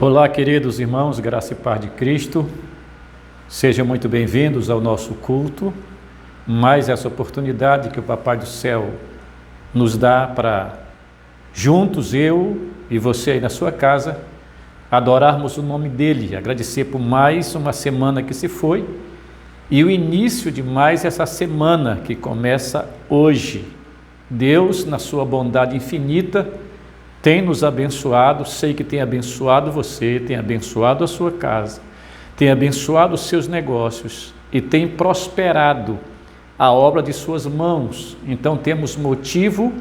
Olá, queridos irmãos, graça e paz de Cristo. Sejam muito bem-vindos ao nosso culto. Mais essa oportunidade que o Papai do Céu nos dá para, juntos, eu e você aí na sua casa, adorarmos o nome dEle, agradecer por mais uma semana que se foi e o início de mais essa semana que começa hoje. Deus, na sua bondade infinita, tem nos abençoado, sei que tem abençoado você, tem abençoado a sua casa, tem abençoado os seus negócios e tem prosperado a obra de suas mãos. Então temos motivo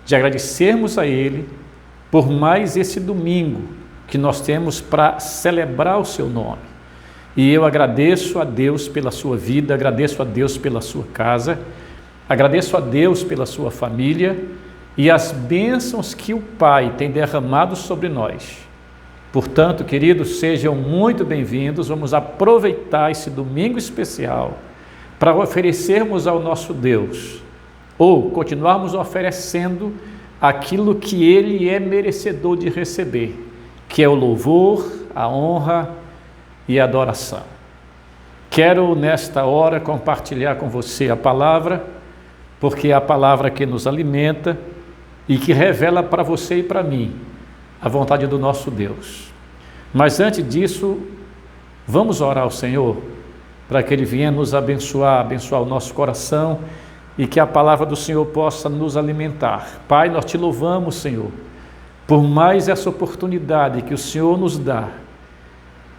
de agradecermos a Ele por mais esse domingo que nós temos para celebrar o seu nome. E eu agradeço a Deus pela sua vida, agradeço a Deus pela sua casa, agradeço a Deus pela sua família e as bênçãos que o Pai tem derramado sobre nós. Portanto, queridos, sejam muito bem-vindos. Vamos aproveitar esse domingo especial para oferecermos ao nosso Deus, ou continuarmos oferecendo aquilo que Ele é merecedor de receber, que é o louvor, a honra e a adoração. Quero, nesta hora, compartilhar com você a palavra, porque é a palavra que nos alimenta e que revela para você e para mim a vontade do nosso Deus. Mas antes disso, vamos orar ao Senhor para que Ele venha nos abençoar, abençoar o nosso coração e que a palavra do Senhor possa nos alimentar. Pai, nós te louvamos, Senhor, por mais essa oportunidade que o Senhor nos dá.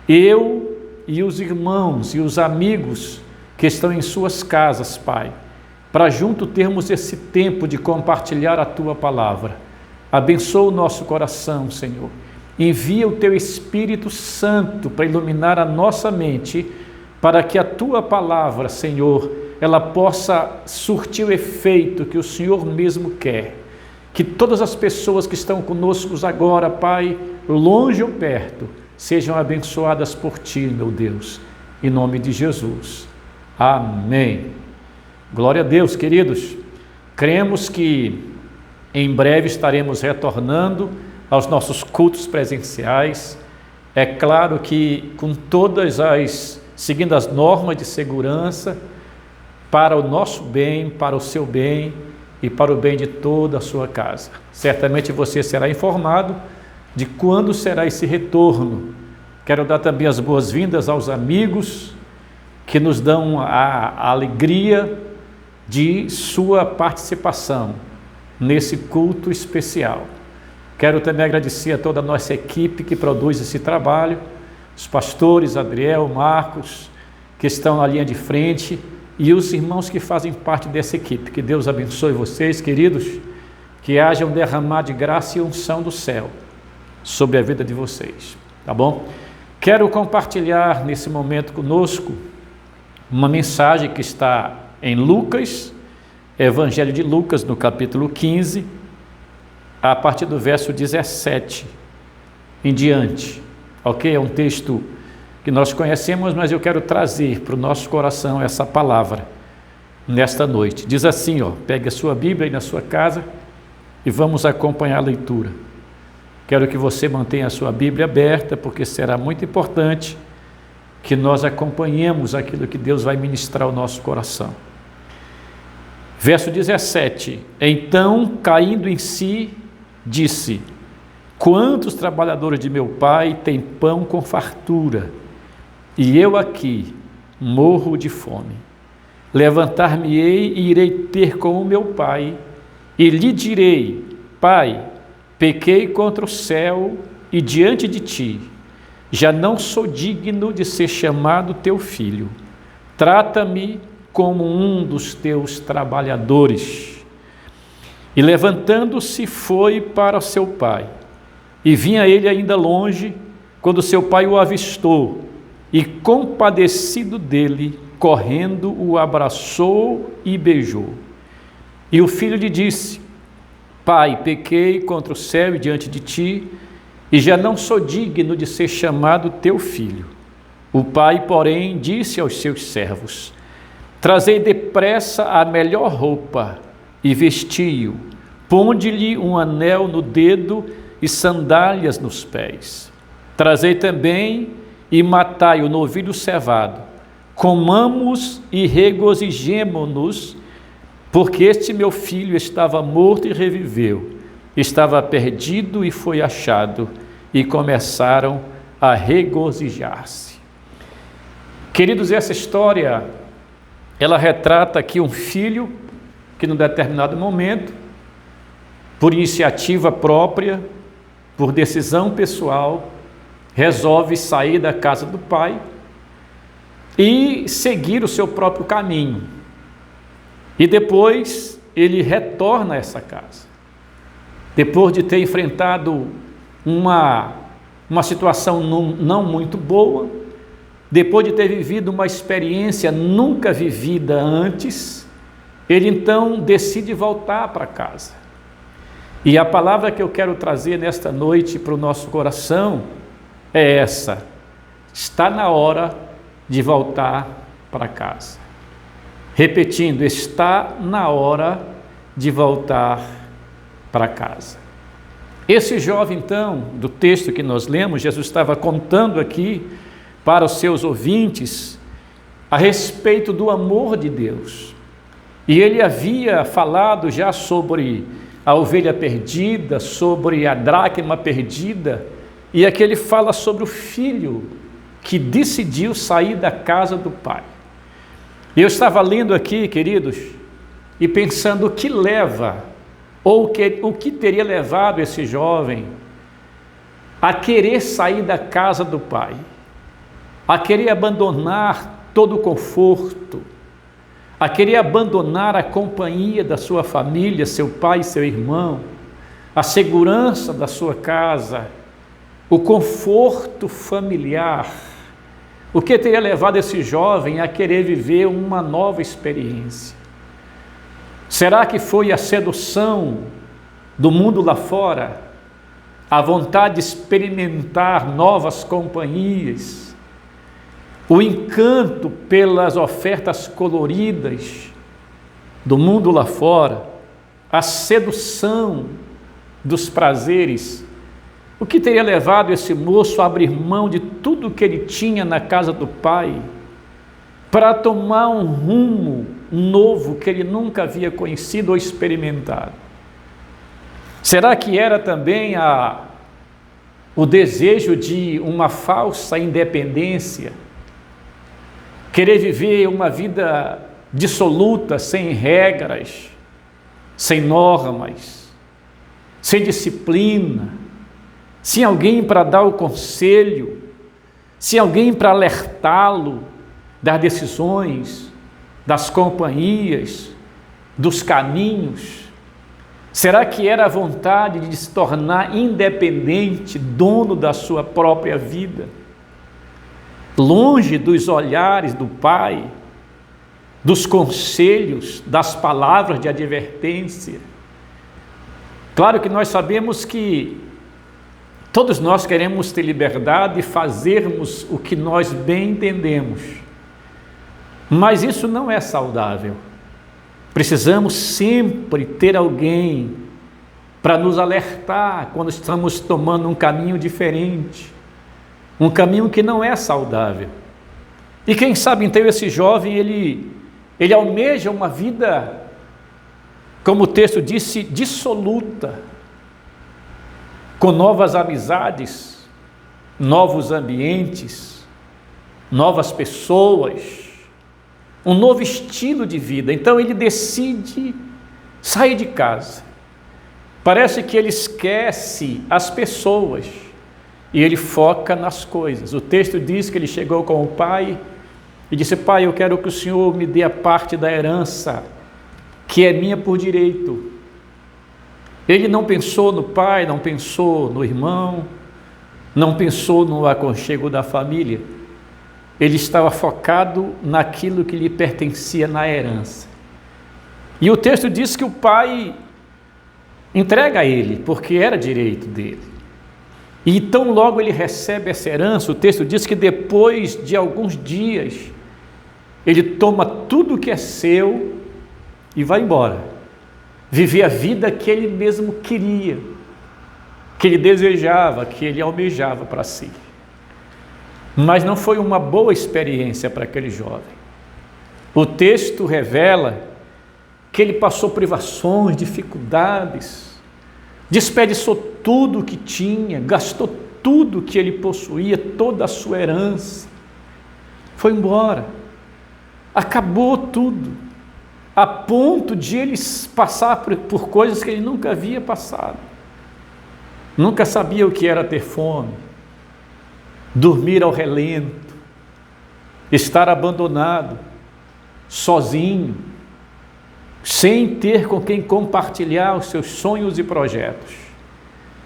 Eu e os irmãos e os amigos que estão em suas casas, Pai, para junto termos esse tempo de compartilhar a Tua palavra. Abençoa o nosso coração, Senhor. Envia o Teu Espírito Santo para iluminar a nossa mente, para que a Tua palavra, Senhor, ela possa surtir o efeito que o Senhor mesmo quer. Que todas as pessoas que estão conosco agora, Pai, longe ou perto, sejam abençoadas por Ti, meu Deus. Em nome de Jesus. Amém. Glória a Deus, queridos. Cremos que em breve estaremos retornando aos nossos cultos presenciais. É claro que com seguindo as normas de segurança, para o nosso bem, para o seu bem e para o bem de toda a sua casa. Certamente você será informado de quando será esse retorno. Quero dar também as boas-vindas aos amigos que nos dão a alegria de sua participação nesse culto especial. Quero também agradecer a toda a nossa equipe que produz esse trabalho, os pastores Adriel, Marcos, que estão na linha de frente, e os irmãos que fazem parte dessa equipe. Que Deus abençoe vocês, queridos, que haja um derramar de graça e unção do céu sobre a vida de vocês, tá bom? Quero compartilhar nesse momento conosco uma mensagem que está em Lucas, Evangelho de Lucas, no capítulo 15, a partir do verso 17 em diante, ok? É um texto que nós conhecemos, mas eu quero trazer para o nosso coração essa palavra nesta noite. Diz assim, pegue a sua Bíblia aí na sua casa e vamos acompanhar a leitura. Quero que você mantenha a sua Bíblia aberta, porque será muito importante que nós acompanhemos aquilo que Deus vai ministrar ao nosso coração. Verso 17, então, caindo em si, disse: quantos trabalhadores de meu pai têm pão com fartura, e eu aqui morro de fome. Levantar-me-ei e irei ter com o meu pai, e lhe direi: Pai, pequei contra o céu e diante de ti, já não sou digno de ser chamado teu filho. Trata-me como um dos teus trabalhadores. E levantando-se foi para o seu pai. E vinha ele ainda longe, quando seu pai o avistou, e compadecido dele, correndo, o abraçou e beijou. E o filho lhe disse: Pai, pequei contra o céu e diante de ti, e já não sou digno de ser chamado teu filho. O pai, porém, disse aos seus servos: Trazei depressa a melhor roupa e vesti-o, ponde-lhe um anel no dedo e sandálias nos pés. Trazei também e matai o novilho cevado. Comamos e regozijemo-nos, porque este meu filho estava morto e reviveu, estava perdido e foi achado, e começaram a regozijar-se. Queridos, essa história, ela retrata aqui um filho que, num determinado momento, por iniciativa própria, por decisão pessoal, resolve sair da casa do pai e seguir o seu próprio caminho. E depois ele retorna a essa casa. Depois de ter enfrentado uma situação não muito boa, depois de ter vivido uma experiência nunca vivida antes, ele então decide voltar para casa. E a palavra que eu quero trazer nesta noite para o nosso coração é essa: está na hora de voltar para casa. Repetindo, está na hora de voltar para casa. Esse jovem, então, do texto que nós lemos, Jesus estava contando aqui para os seus ouvintes a respeito do amor de Deus. E ele havia falado já sobre a ovelha perdida, sobre a dracma perdida, e aqui ele fala sobre o filho que decidiu sair da casa do pai. Eu estava lendo aqui, queridos, e pensando o que leva, ou o que teria levado esse jovem a querer sair da casa do pai, a querer abandonar todo o conforto, a querer abandonar a companhia da sua família, seu pai e seu irmão, a segurança da sua casa, o conforto familiar. O que teria levado esse jovem a querer viver uma nova experiência? Será que foi a sedução do mundo lá fora, a vontade de experimentar novas companhias, o encanto pelas ofertas coloridas do mundo lá fora, a sedução dos prazeres? O que teria levado esse moço a abrir mão de tudo que ele tinha na casa do pai para tomar um rumo novo que ele nunca havia conhecido ou experimentado? Será que era também o desejo de uma falsa independência? Querer viver uma vida dissoluta, sem regras, sem normas, sem disciplina, sem alguém para dar o conselho, sem alguém para alertá-lo das decisões, das companhias, dos caminhos? Será que era a vontade de se tornar independente, dono da sua própria vida, longe dos olhares do pai, dos conselhos, das palavras de advertência? Claro que nós sabemos que todos nós queremos ter liberdade e fazermos o que nós bem entendemos, mas isso não é saudável. Precisamos sempre ter alguém para nos alertar quando estamos tomando um caminho diferente, um caminho que não é saudável. E quem sabe então esse jovem, ele almeja uma vida, como o texto disse, dissoluta, com novas amizades, novos ambientes, novas pessoas, um novo estilo de vida. Então ele decide sair de casa. Parece que ele esquece as pessoas e ele foca nas coisas. O texto diz que ele chegou com o pai e disse: pai, eu quero que o senhor me dê a parte da herança que é minha por direito. Ele não pensou no pai, não pensou no irmão, não pensou no aconchego da família. Ele estava focado naquilo que lhe pertencia na herança. E o texto diz que o pai entrega a ele, porque era direito dele. E tão logo ele recebe essa herança, o texto diz que depois de alguns dias, ele toma tudo que é seu e vai embora. Viver a vida que ele mesmo queria, que ele desejava, que ele almejava para si. Mas não foi uma boa experiência para aquele jovem. O texto revela que ele passou privações, dificuldades, desperdiçou tudo o que tinha, gastou tudo que ele possuía, toda a sua herança, foi embora, acabou tudo, a ponto de ele passar por coisas que ele nunca havia passado. Nunca sabia o que era ter fome, dormir ao relento, estar abandonado, sozinho, sem ter com quem compartilhar os seus sonhos e projetos.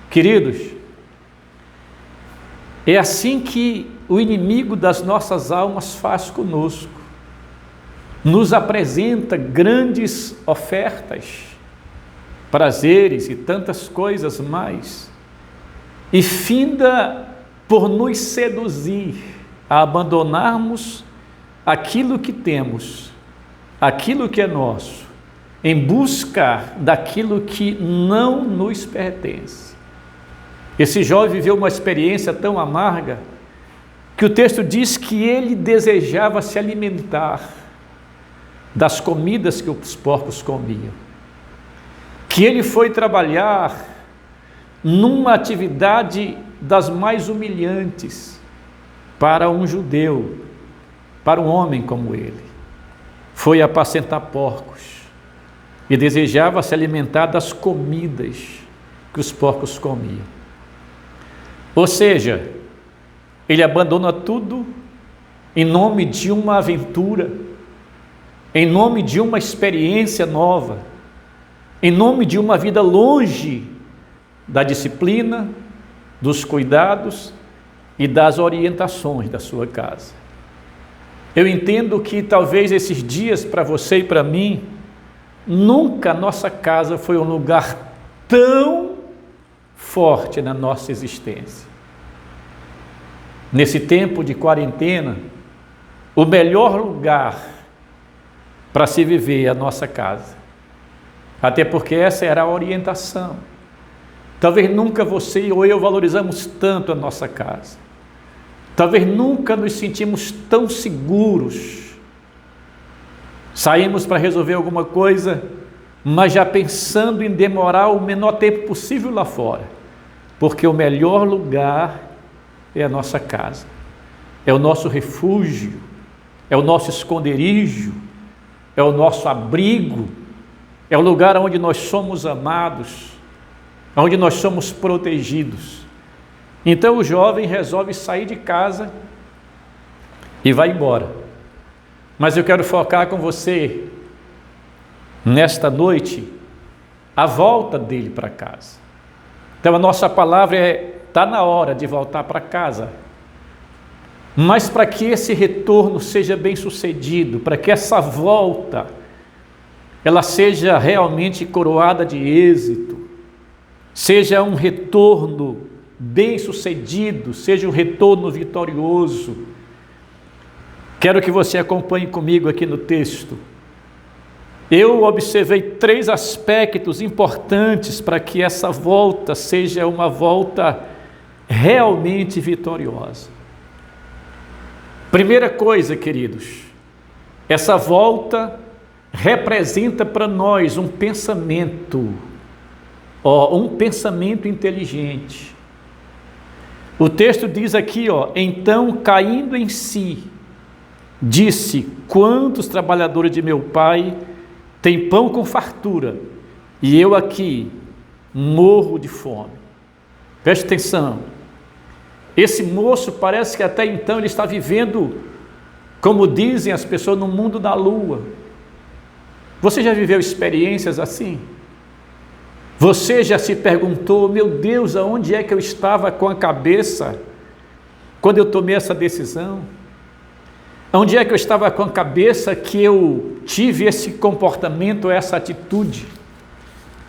Queridos, é assim que o inimigo das nossas almas faz conosco. Nos apresenta grandes ofertas, prazeres e tantas coisas mais, e finda por nos seduzir a abandonarmos aquilo que temos, aquilo que é nosso, em busca daquilo que não nos pertence. Esse jovem viveu uma experiência tão amarga que o texto diz que ele desejava se alimentar das comidas que os porcos comiam, que ele foi trabalhar numa atividade das mais humilhantes para um judeu, para um homem como ele. Foi apacentar porcos e desejava se alimentar das comidas que os porcos comiam. Ou seja, ele abandona tudo em nome de uma aventura, em nome de uma experiência nova, em nome de uma vida longe da disciplina, dos cuidados e das orientações da sua casa. Eu entendo que talvez esses dias para você e para mim, nunca a nossa casa foi um lugar tão forte na nossa existência. Nesse tempo de quarentena, o melhor lugar para se viver é a nossa casa. Até porque essa era a orientação. Talvez nunca você ou eu valorizamos tanto a nossa casa. Talvez nunca nos sentimos tão seguros. Saímos para resolver alguma coisa, mas já pensando em demorar o menor tempo possível lá fora. Porque o melhor lugar é a nossa casa. É o nosso refúgio, é o nosso esconderijo, é o nosso abrigo, é o lugar onde nós somos amados, onde nós somos protegidos. Então o jovem resolve sair de casa e vai embora. Mas eu quero focar com você, nesta noite, a volta dele para casa. Então a nossa palavra é: está na hora de voltar para casa. Mas para que esse retorno seja bem sucedido, para que essa volta ela seja realmente coroada de êxito, seja um retorno bem sucedido, seja um retorno vitorioso, quero que você acompanhe comigo aqui no texto. Eu observei 3 aspectos importantes para que essa volta seja uma volta realmente vitoriosa. Primeira coisa, queridos, essa volta representa para nós um pensamento inteligente. O texto diz aqui, então, caindo em si, disse: quantos trabalhadores de meu pai têm pão com fartura, e eu aqui morro de fome. Preste atenção, esse moço parece que até então ele está vivendo, como dizem as pessoas, no mundo da lua. Você já viveu experiências assim? Você já se perguntou: meu Deus, aonde é que eu estava com a cabeça quando eu tomei essa decisão? Onde é que eu estava com a cabeça que eu tive esse comportamento, essa atitude?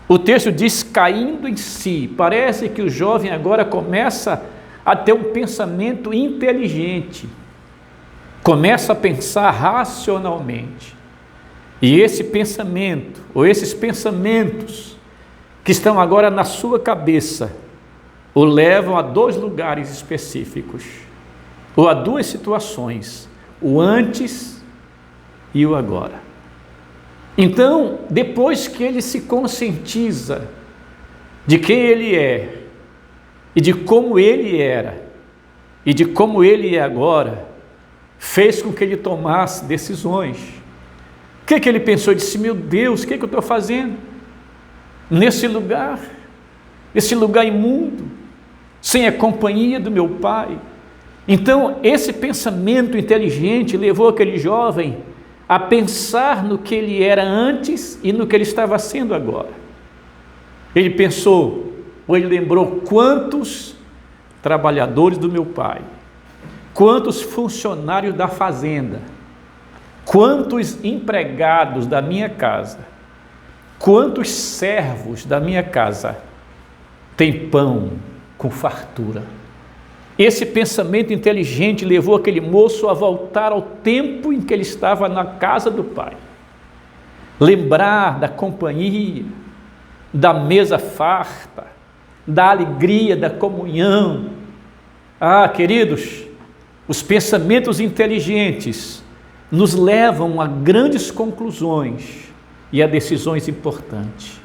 O texto diz caindo em si. Parece que o jovem agora começa a ter um pensamento inteligente, começa a pensar racionalmente. E esse pensamento, ou esses pensamentos que estão agora na sua cabeça, o levam a 2 lugares específicos. ou há duas situações, o antes e o agora. Então, depois que ele se conscientiza de quem ele é, e de como ele era, e de como ele é agora, fez com que ele tomasse decisões. O que ele pensou? Ele disse: meu Deus, o que eu estou fazendo nesse lugar imundo, sem a companhia do meu pai? Então, esse pensamento inteligente levou aquele jovem a pensar no que ele era antes e no que ele estava sendo agora. Ele pensou, ou ele lembrou: quantos trabalhadores do meu pai, quantos funcionários da fazenda, quantos empregados da minha casa, quantos servos da minha casa têm pão com fartura. Esse pensamento inteligente levou aquele moço a voltar ao tempo em que ele estava na casa do pai, lembrar da companhia, da mesa farta, da alegria, da comunhão. Ah, queridos, os pensamentos inteligentes nos levam a grandes conclusões e a decisões importantes.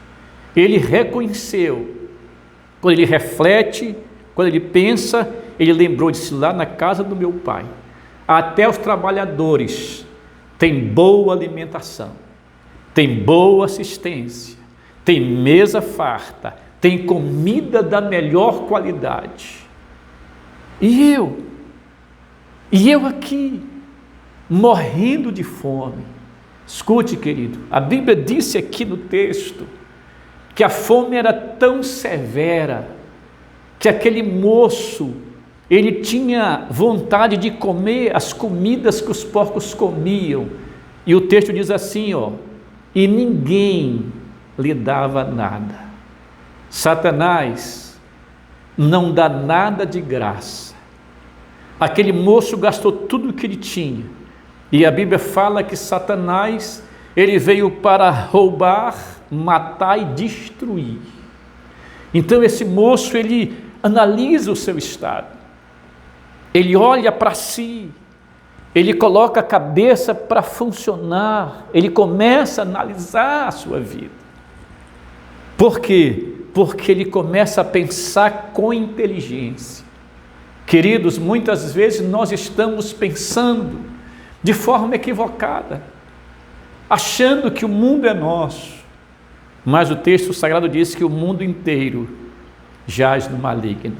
Ele reconheceu, quando ele reflete, quando ele pensa, ele lembrou de se lá na casa do meu pai, até os trabalhadores têm boa alimentação, têm boa assistência, tem mesa farta, tem comida da melhor qualidade. E eu aqui, morrendo de fome. Escute, querido, a Bíblia disse aqui no texto que a fome era tão severa que aquele moço, ele tinha vontade de comer as comidas que os porcos comiam. E o texto diz assim, e ninguém lhe dava nada. Satanás não dá nada de graça. Aquele moço gastou tudo o que ele tinha. E a Bíblia fala que Satanás, ele veio para roubar, matar e destruir. Então esse moço, ele analisa o seu estado. Ele olha para si. Ele coloca a cabeça para funcionar. Ele começa a analisar a sua vida. Por quê? Porque ele começa a pensar com inteligência. Queridos, muitas vezes nós estamos pensando de forma equivocada, achando que o mundo é nosso, mas o texto sagrado diz que o mundo inteiro jaz no maligno.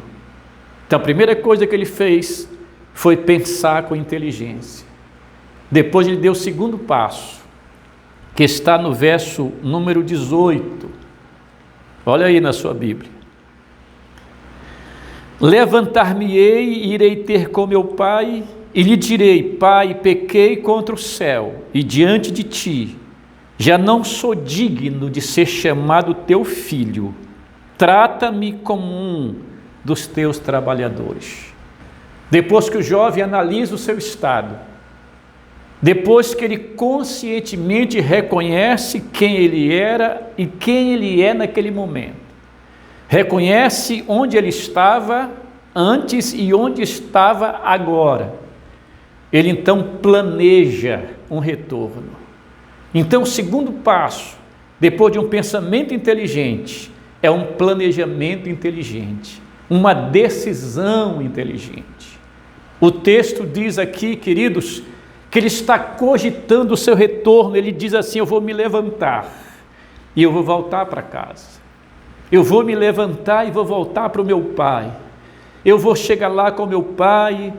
Então a primeira coisa que ele fez foi pensar com inteligência. Depois ele deu o segundo passo, que está no verso número 18. Olha aí na sua Bíblia. Levantar-me-ei e irei ter com meu pai, e lhe direi: Pai, pequei contra o céu e diante de ti, já não sou digno de ser chamado teu filho, trata-me como um dos teus trabalhadores. Depois que o jovem analisa o seu estado, depois que ele conscientemente reconhece quem ele era e quem ele é naquele momento, reconhece onde ele estava antes e onde estava agora, ele então planeja um retorno. Então o segundo passo, depois de um pensamento inteligente, é um planejamento inteligente, uma decisão inteligente. O texto diz aqui, queridos, que ele está cogitando o seu retorno. Ele diz assim: eu vou me levantar e eu vou voltar para casa. Eu vou me levantar e vou voltar para o meu pai. Eu vou chegar lá com meu pai,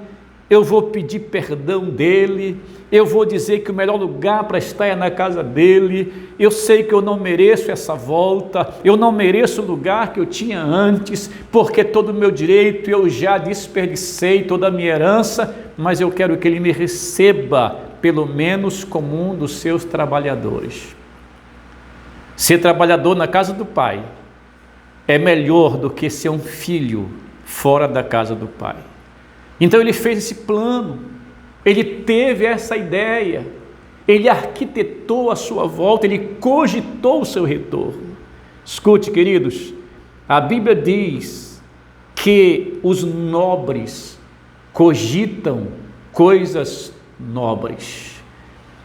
eu vou pedir perdão dele, eu vou dizer que o melhor lugar para estar é na casa dele. Eu sei que eu não mereço essa volta, eu não mereço o lugar que eu tinha antes, porque todo o meu direito eu já desperdicei, toda a minha herança, mas eu quero que ele me receba, pelo menos como um dos seus trabalhadores. Ser trabalhador na casa do pai é melhor do que ser um filho fora da casa do pai. Então ele fez esse plano, ele teve essa ideia, ele arquitetou a sua volta, ele cogitou o seu retorno. Escute, queridos, a Bíblia diz que os nobres cogitam coisas nobres.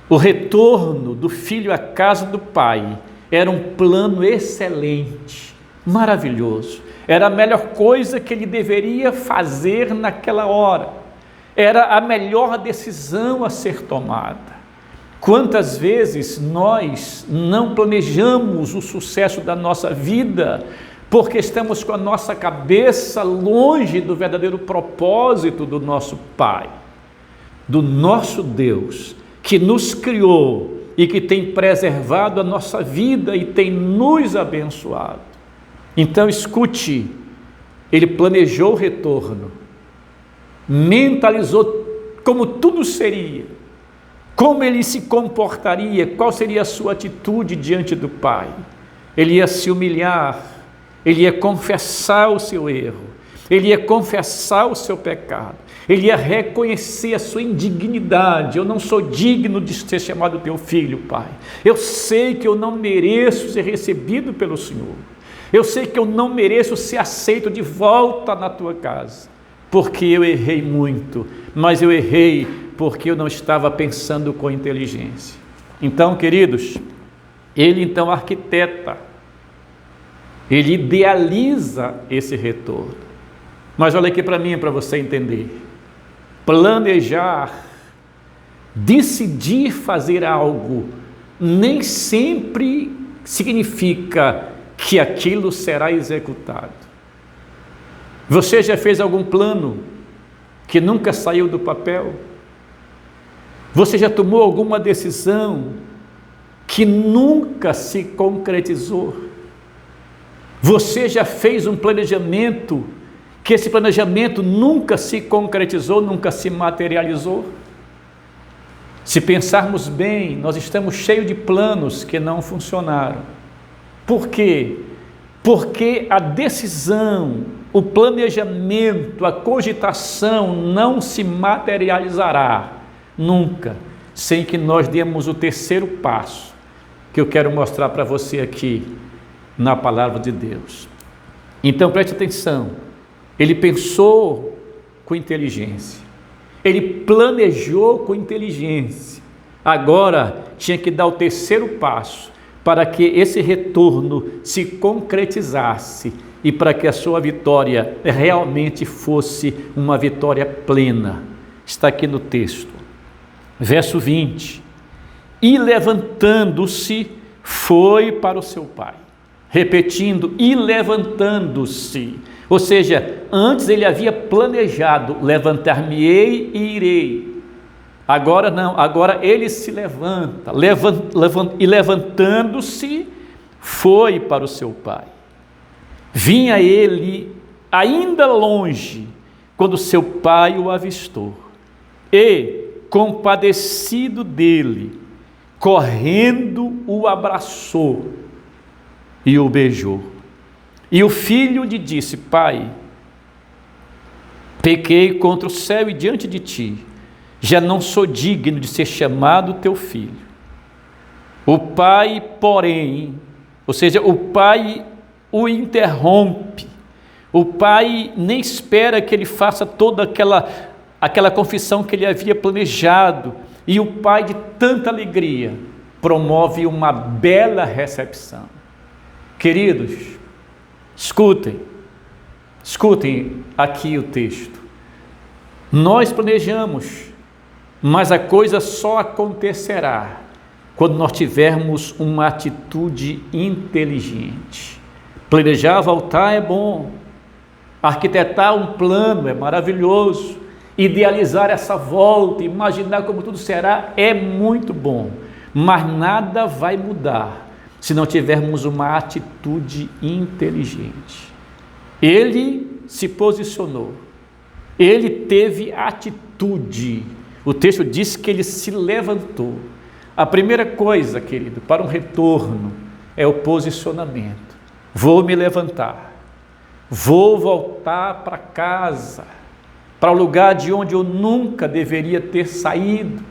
O retorno do filho à casa do pai era um plano excelente, maravilhoso. Era a melhor coisa que ele deveria fazer naquela hora. Era a melhor decisão a ser tomada. Quantas vezes nós não planejamos o sucesso da nossa vida porque estamos com a nossa cabeça longe do verdadeiro propósito do nosso Pai, do nosso Deus, que nos criou e que tem preservado a nossa vida e tem nos abençoado. Então escute, ele planejou o retorno, mentalizou como tudo seria, como ele se comportaria, qual seria a sua atitude diante do Pai. Ele ia se humilhar, ele ia confessar o seu erro, ele ia confessar o seu pecado, ele ia reconhecer a sua indignidade. Eu não sou digno de ser chamado teu filho, Pai. Eu sei que eu não mereço ser recebido pelo Senhor. Eu sei que eu não mereço ser aceito de volta na tua casa, porque eu errei muito, mas eu errei porque eu não estava pensando com inteligência. Então, queridos, ele então arquiteta, ele idealiza esse retorno. Mas olha aqui para mim, para você entender. Planejar, decidir fazer algo, nem sempre significa que aquilo será executado. Você já fez algum plano que nunca saiu do papel? Você já tomou alguma decisão que nunca se concretizou? Você já fez um planejamento que esse planejamento nunca se concretizou, nunca se materializou? Se pensarmos bem, nós estamos cheios de planos que não funcionaram. Por quê? Porque a decisão, o planejamento, a cogitação não se materializará nunca, sem que nós demos o terceiro passo, que eu quero mostrar para você aqui, na palavra de Deus. Então preste atenção, ele pensou com inteligência, ele planejou com inteligência, agora tinha que dar o terceiro passo, para que esse retorno se concretizasse e para que a sua vitória realmente fosse uma vitória plena. Está aqui no texto, verso 20, e levantando-se, foi para o seu pai. Repetindo, e levantando-se, ou seja, antes ele havia planejado, levantar-me-ei e irei. Agora não, agora ele se levanta, e levantando-se, foi para o seu pai. Vinha ele ainda longe, quando seu pai o avistou, e, compadecido dele, correndo o abraçou e o beijou. E o filho lhe disse: Pai, pequei contra o céu e diante de ti, já não sou digno de ser chamado teu filho. O pai, porém, ou seja, o pai o interrompe, o pai nem espera que ele faça toda aquela confissão que ele havia planejado, e o pai, de tanta alegria, promove uma bela recepção. Queridos, escutem aqui o texto. Nós planejamos, mas a coisa só acontecerá quando nós tivermos uma atitude inteligente. Planejar voltar é bom, arquitetar um plano é maravilhoso, idealizar essa volta, imaginar como tudo será é muito bom, mas nada vai mudar se não tivermos uma atitude inteligente. Ele se posicionou, ele teve atitude. O texto diz que ele se levantou. A primeira coisa, querido, para um retorno é o posicionamento. Vou me levantar, vou voltar para casa, para o lugar de onde eu nunca deveria ter saído.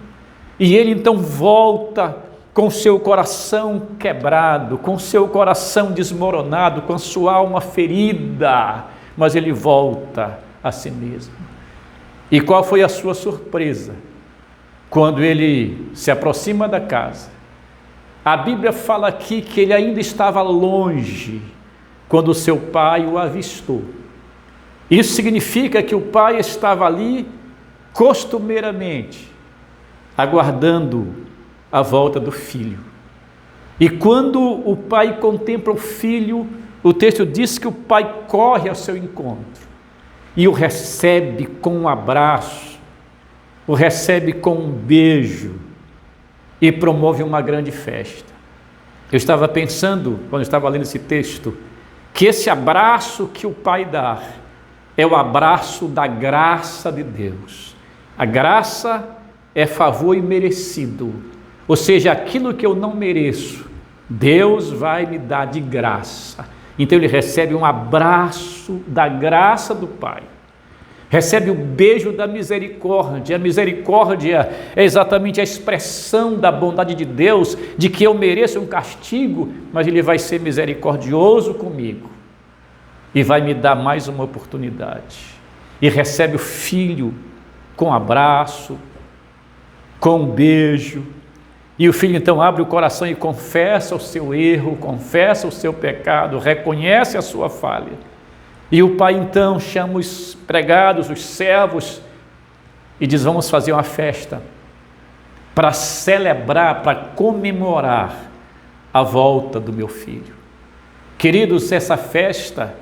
E ele então volta com seu coração quebrado, com seu coração desmoronado, com sua alma ferida, mas ele volta a si mesmo. E qual foi a sua surpresa quando ele se aproxima da casa? A Bíblia fala aqui que ele ainda estava longe quando o seu pai o avistou. Isso significa que o pai estava ali costumeiramente aguardando a volta do filho. E quando o pai contempla o filho, o texto diz que o pai corre ao seu encontro e o recebe com um abraço, o recebe com um beijo e promove uma grande festa. Eu estava pensando, quando eu estava lendo esse texto, que esse abraço que o pai dá é o abraço da graça de Deus. A graça é favor imerecido, ou seja, aquilo que eu não mereço, Deus vai me dar de graça. Então ele recebe um abraço da graça do Pai, recebe o beijo da misericórdia. A misericórdia é exatamente a expressão da bondade de Deus, de que eu mereço um castigo, mas ele vai ser misericordioso comigo e vai me dar mais uma oportunidade. E recebe o filho com abraço, com um beijo, e o filho então abre o coração e confessa o seu erro, confessa o seu pecado, reconhece a sua falha. E o pai então chama os empregados, os servos, e diz: vamos fazer uma festa para celebrar, para comemorar a volta do meu filho. Queridos, essa festa,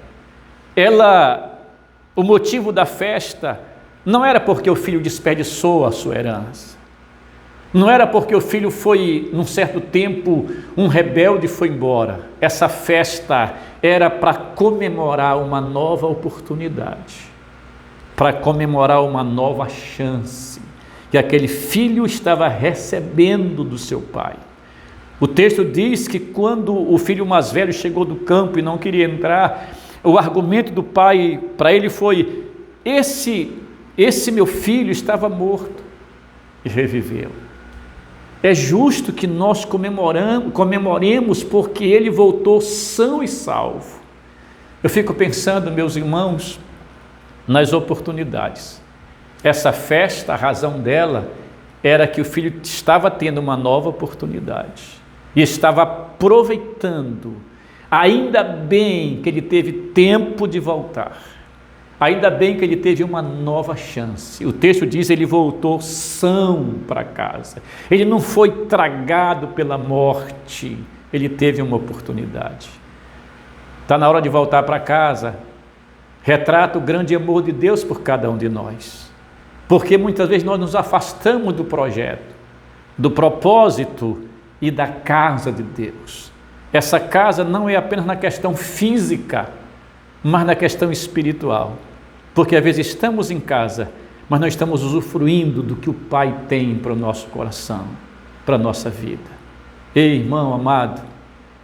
o motivo da festa não era porque o filho desperdiçou a sua herança, não era porque o filho foi, num certo tempo, um rebelde e foi embora. Essa festa era para comemorar uma nova oportunidade, para comemorar uma nova chance que aquele filho estava recebendo do seu pai. O texto diz que quando o filho mais velho chegou do campo e não queria entrar, o argumento do pai para ele foi: esse meu filho estava morto e reviveu. É justo que nós comemoremos porque ele voltou são e salvo. Eu fico pensando, meus irmãos, nas oportunidades. Essa festa, a razão dela era que o filho estava tendo uma nova oportunidade e estava aproveitando. Ainda bem que ele teve tempo de voltar. Ainda bem que ele teve uma nova chance. O texto diz: ele voltou são para casa. Ele não foi tragado pela morte, ele teve uma oportunidade. Está na hora de voltar para casa. Retrata o grande amor de Deus por cada um de nós. Porque muitas vezes nós nos afastamos do projeto, do propósito e da casa de Deus. Essa casa não é apenas na questão física, mas na questão espiritual. Porque às vezes estamos em casa, mas não estamos usufruindo do que o Pai tem para o nosso coração, para a nossa vida. Ei, irmão amado,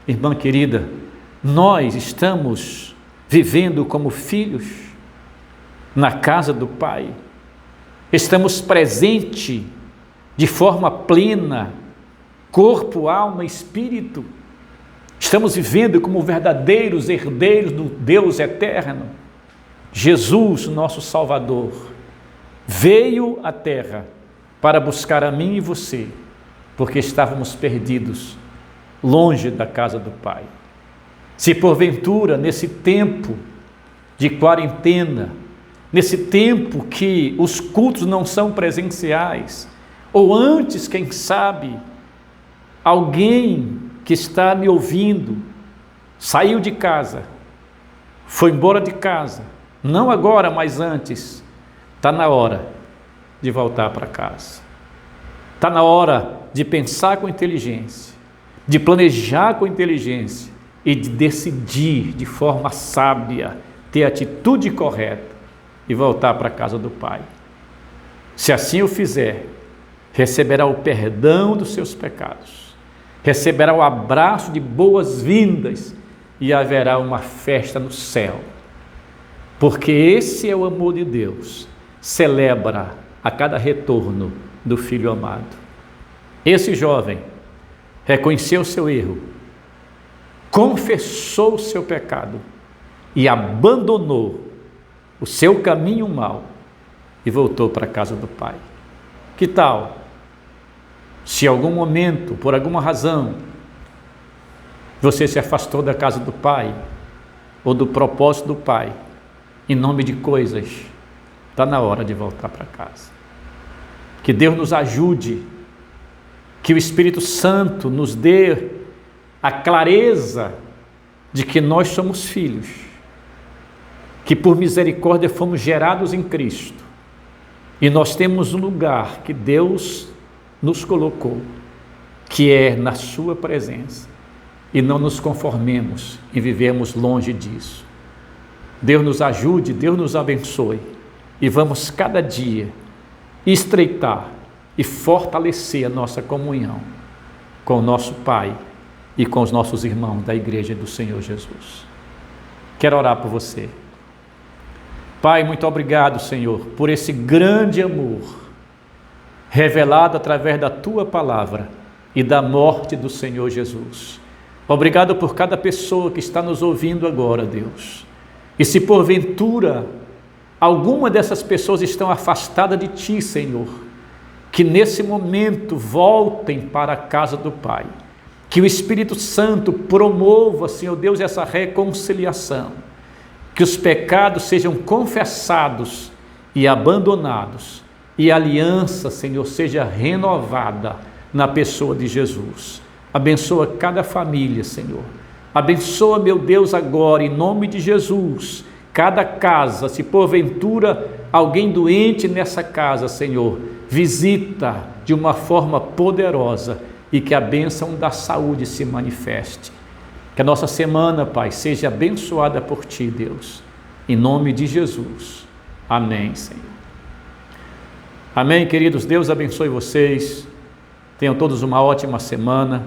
irmã querida, nós estamos vivendo como filhos na casa do Pai. Estamos presentes de forma plena, corpo, alma, espírito. Estamos vivendo como verdadeiros herdeiros do Deus eterno. Jesus, nosso Salvador, veio à terra para buscar a mim e você, porque estávamos perdidos, longe da casa do Pai. Se porventura, nesse tempo de quarentena, nesse tempo que os cultos não são presenciais, ou antes, quem sabe, alguém que está me ouvindo saiu de casa, foi embora de casa, não agora, mas antes, está na hora de voltar para casa. Está na hora de pensar com inteligência, de planejar com inteligência e de decidir de forma sábia, ter a atitude correta e voltar para a casa do Pai. Se assim o fizer, receberá o perdão dos seus pecados, receberá o abraço de boas-vindas e haverá uma festa no céu. Porque esse é o amor de Deus, celebra a cada retorno do Filho amado. Esse jovem reconheceu o seu erro, confessou o seu pecado e abandonou o seu caminho mau e voltou para a casa do Pai. Que tal, se em algum momento, por alguma razão, você se afastou da casa do Pai, ou do propósito do Pai, em nome de coisas, está na hora de voltar para casa. Que Deus nos ajude, que o Espírito Santo nos dê a clareza de que nós somos filhos, que por misericórdia fomos gerados em Cristo, e nós temos um lugar que Deus nos colocou, que é na sua presença, e não nos conformemos em vivermos longe disso. Deus nos ajude, Deus nos abençoe, e vamos cada dia estreitar e fortalecer a nossa comunhão com o nosso Pai e com os nossos irmãos da Igreja do Senhor Jesus. Quero orar por você. Pai, muito obrigado, Senhor, por esse grande amor revelado através da Tua Palavra e da morte do Senhor Jesus. Obrigado por cada pessoa que está nos ouvindo agora, Deus. E se porventura alguma dessas pessoas estão afastadas de Ti, Senhor, que nesse momento voltem para a casa do Pai. Que o Espírito Santo promova, Senhor Deus, essa reconciliação. Que os pecados sejam confessados e abandonados. E a aliança, Senhor, seja renovada na pessoa de Jesus. Abençoa cada família, Senhor. Abençoa, meu Deus, agora, em nome de Jesus, cada casa. Se porventura alguém doente nessa casa, Senhor, visita de uma forma poderosa e que a bênção da saúde se manifeste. Que a nossa semana, Pai, seja abençoada por Ti, Deus. Em nome de Jesus. Amém, Senhor. Amém, queridos. Deus abençoe vocês. Tenham todos uma ótima semana.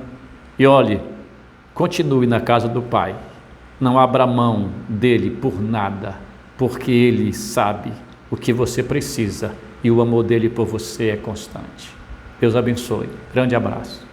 E olhe, continue na casa do Pai. Não abra mão dele por nada, porque ele sabe o que você precisa e o amor dele por você é constante. Deus abençoe. Grande abraço.